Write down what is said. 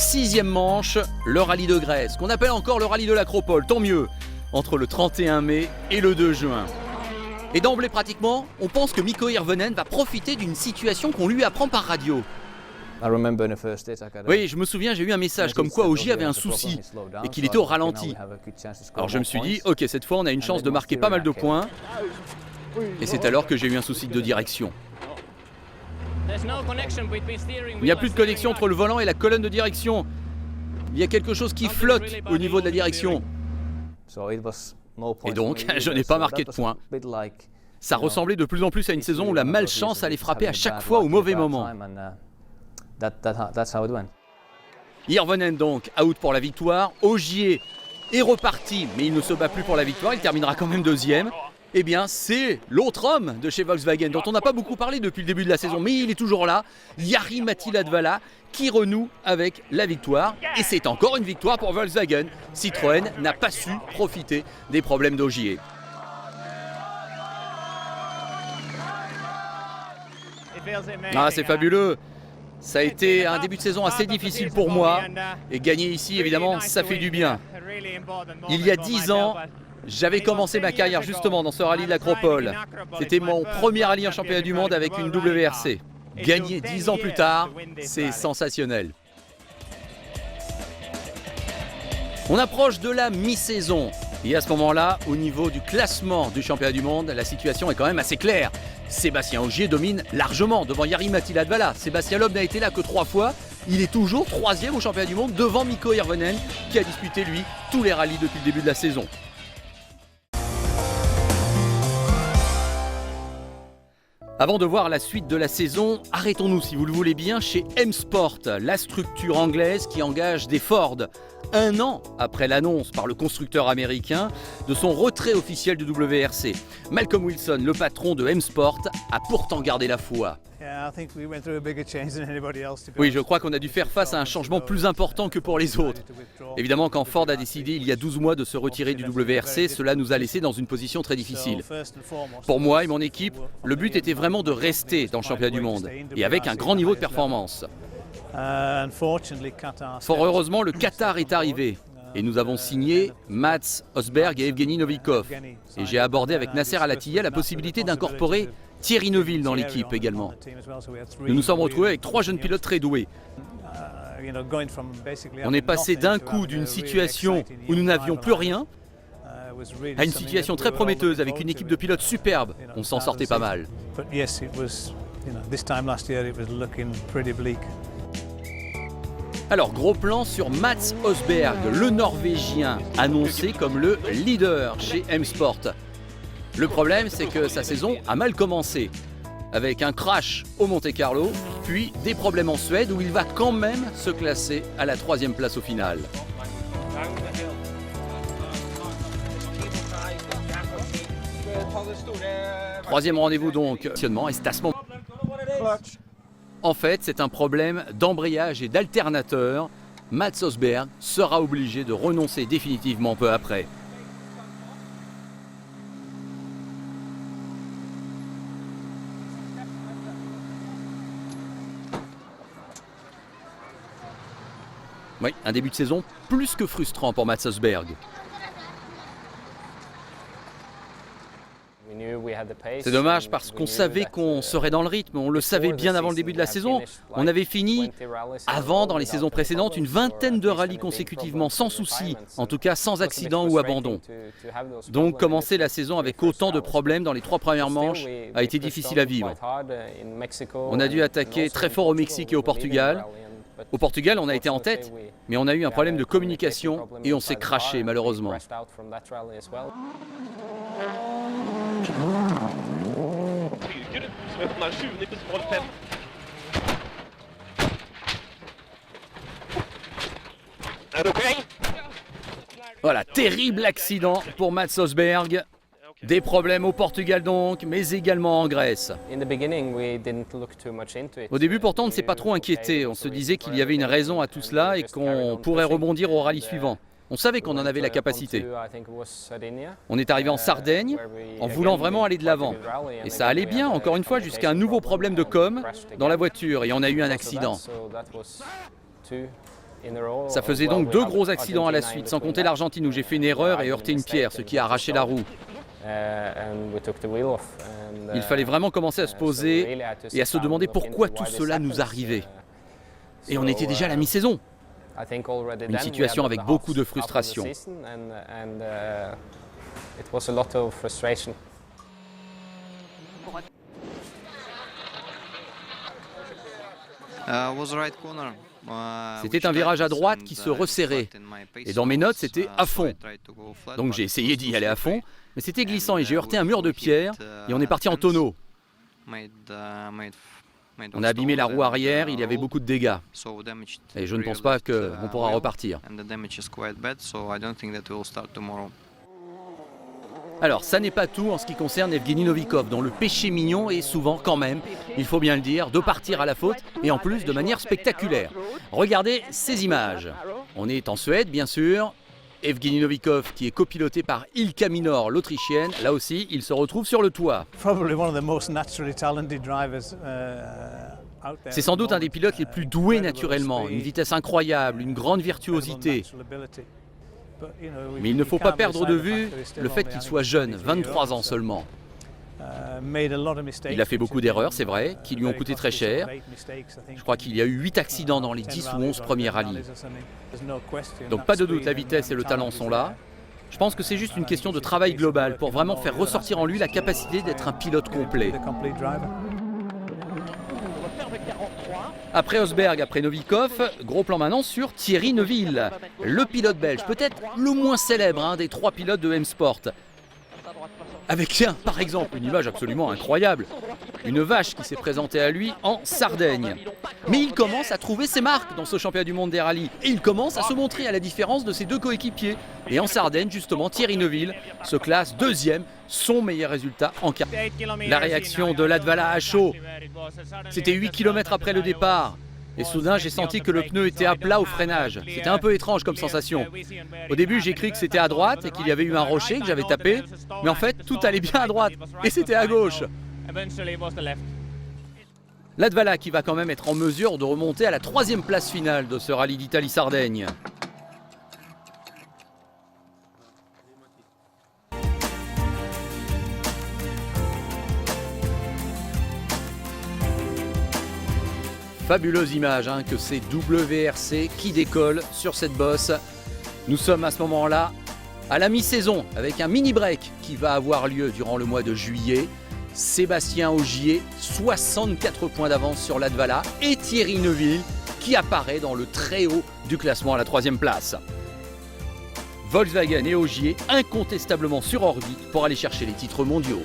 6e manche, le rallye de Grèce, qu'on appelle encore le rallye de l'Acropole, tant mieux, entre le 31 mai et le 2 juin. Et d'emblée pratiquement, on pense que Mikko Hirvonen va profiter d'une situation qu'on lui apprend par radio. Oui, je me souviens, j'ai eu un message comme quoi Ogier avait un souci et qu'il était au ralenti. Alors je me suis dit, ok, cette fois on a une chance de marquer pas mal de points. Et c'est alors que j'ai eu un souci de direction. Il n'y a plus de connexion entre le volant et la colonne de direction. Il y a quelque chose qui flotte au niveau de la direction. Et donc, je n'ai pas marqué de points. Ça ressemblait de plus en plus à une saison où la malchance allait frapper à chaque fois au mauvais moment. Hirvonen donc, out pour la victoire. Ogier est reparti, mais il ne se bat plus pour la victoire. Il terminera quand même 2e. Eh bien, c'est l'autre homme de chez Volkswagen, dont on n'a pas beaucoup parlé depuis le début de la saison, mais il est toujours là, Jari-Matti Latvala, qui renoue avec la victoire. Et c'est encore une victoire pour Volkswagen. Citroën n'a pas su profiter des problèmes d'Ogier. Ah, c'est fabuleux. Ça a été un début de saison assez difficile pour moi. Et gagner ici, évidemment, ça fait du bien. Il y a 10 ans, j'avais commencé ma carrière justement dans ce rallye de l'Acropole. C'était mon premier rallye en championnat du monde avec une WRC. Gagner 10 ans plus tard, c'est sensationnel. On approche de la mi-saison. Et à ce moment-là, au niveau du classement du championnat du monde, la situation est quand même assez claire. Sébastien Ogier domine largement devant Jari-Matti Latvala. Sébastien Loeb n'a été là que 3 fois. Il est toujours 3e au championnat du monde devant Mikko Hirvonen qui a disputé lui tous les rallyes depuis le début de la saison. Avant de voir la suite de la saison, arrêtons-nous si vous le voulez bien chez M-Sport, la structure anglaise qui engage des Ford. 1 an après l'annonce par le constructeur américain de son retrait officiel du WRC. Malcolm Wilson, le patron de M-Sport, a pourtant gardé la foi. Oui, je crois qu'on a dû faire face à un changement plus important que pour les autres. Évidemment, quand Ford a décidé il y a 12 mois de se retirer du WRC, cela nous a laissé dans une position très difficile. Pour moi et mon équipe, le but était vraiment de rester dans le championnat du monde et avec un grand niveau de performance. Fort heureusement, le Qatar est arrivé et nous avons signé Mats Osberg et Evgeny Novikov. Et j'ai abordé avec Nasser Al-Attiyah la possibilité d'incorporer Thierry Neuville dans l'équipe également. Nous nous sommes retrouvés avec 3 jeunes pilotes très doués. On est passé d'un coup d'une situation où nous n'avions plus rien à une situation très prometteuse avec une équipe de pilotes superbe. On s'en sortait pas mal. Alors, gros plan sur Mats Osberg, le Norvégien, annoncé comme le leader chez M-Sport. Le problème, c'est que sa saison a mal commencé, avec un crash au Monte-Carlo, puis des problèmes en Suède où il va quand même se classer à la 3e place au final. Troisième rendez-vous donc, et c'est à ce moment. En fait, c'est un problème d'embrayage et d'alternateur. Mats Osberg sera obligé de renoncer définitivement peu après. Oui, un début de saison plus que frustrant pour Mats Osberg. C'est dommage parce qu'on savait qu'on serait dans le rythme, on le savait bien avant le début de la saison. On avait fini avant, dans les saisons précédentes, une vingtaine de rallyes consécutivement sans souci, en tout cas sans accident ou abandon. Donc commencer la saison avec autant de problèmes dans les 3 premières manches a été difficile à vivre. On a dû attaquer très fort au Mexique et au Portugal. Au Portugal, on a été en tête, mais on a eu un problème de communication et on s'est crashé malheureusement. Voilà, terrible accident pour Mats Osberg. Des problèmes au Portugal donc, mais également en Grèce. Au début pourtant on ne s'est pas trop inquiété, on se disait qu'il y avait une raison à tout cela et qu'on pourrait rebondir au rallye suivant. On savait qu'on en avait la capacité. On est arrivé en Sardaigne en voulant vraiment aller de l'avant. Et ça allait bien, encore une fois, jusqu'à un nouveau problème de com dans la voiture et on a eu un accident. Ça faisait donc 2 gros accidents à la suite, sans compter l'Argentine où j'ai fait une erreur et heurté une pierre, ce qui a arraché la roue. Il fallait vraiment commencer à se poser et à se demander pourquoi tout cela nous arrivait. Et on était déjà à la mi-saison. Une situation avec beaucoup de frustration. C'était un virage à droite qui se resserrait. Et dans mes notes, c'était à fond. Donc j'ai essayé d'y aller à fond, mais c'était glissant et j'ai heurté un mur de pierre et on est parti en tonneau. On a abîmé la roue arrière, il y avait beaucoup de dégâts. Et je ne pense pas qu'on pourra repartir. Alors, ça n'est pas tout en ce qui concerne Evgeny Novikov, dont le péché mignon est souvent quand même, il faut bien le dire, de partir à la faute, et en plus de manière spectaculaire. Regardez ces images. On est en Suède, bien sûr. Evgeny Novikov, qui est copiloté par Ilka Minor, l'Autrichienne. Là aussi, il se retrouve sur le toit. C'est sans doute un des pilotes les plus doués naturellement, une vitesse incroyable, une grande virtuosité. Mais il ne faut pas perdre de vue le fait qu'il soit jeune, 23 ans seulement. Il a fait beaucoup d'erreurs, c'est vrai, qui lui ont coûté très cher. Je crois qu'il y a eu 8 accidents dans les 10 ou 11 premiers rallyes. Donc pas de doute, la vitesse et le talent sont là. Je pense que c'est juste une question de travail global pour vraiment faire ressortir en lui la capacité d'être un pilote complet. Après Rosberg, après Novikov, gros plan maintenant sur Thierry Neuville, le pilote belge, peut-être le moins célèbre des 3 pilotes de M-Sport. Avec, tiens, par exemple, une image absolument incroyable, une vache qui s'est présentée à lui en Sardaigne. Mais il commence à trouver ses marques dans ce championnat du monde des rallyes, et il commence à se montrer à la différence de ses 2 coéquipiers. Et en Sardaigne, justement, Thierry Neuville se classe 2e, son meilleur résultat en carrière. La réaction de Latvala à chaud, c'était 8 km après le départ. Et soudain, j'ai senti que le pneu était à plat au freinage. C'était un peu étrange comme sensation. Au début, j'ai cru que c'était à droite et qu'il y avait eu un rocher que j'avais tapé. Mais en fait, tout allait bien à droite. Et c'était à gauche. Latvala qui va quand même être en mesure de remonter à la 3e place finale de ce rallye d'Italie-Sardaigne. Fabuleuse image que c'est WRC qui décolle sur cette bosse. Nous sommes à ce moment-là à la mi-saison avec un mini-break qui va avoir lieu durant le mois de juillet. Sébastien Ogier, 64 points d'avance sur Latvala et Thierry Neuville qui apparaît dans le très haut du classement à la 3e place. Volkswagen et Ogier incontestablement sur orbite pour aller chercher les titres mondiaux.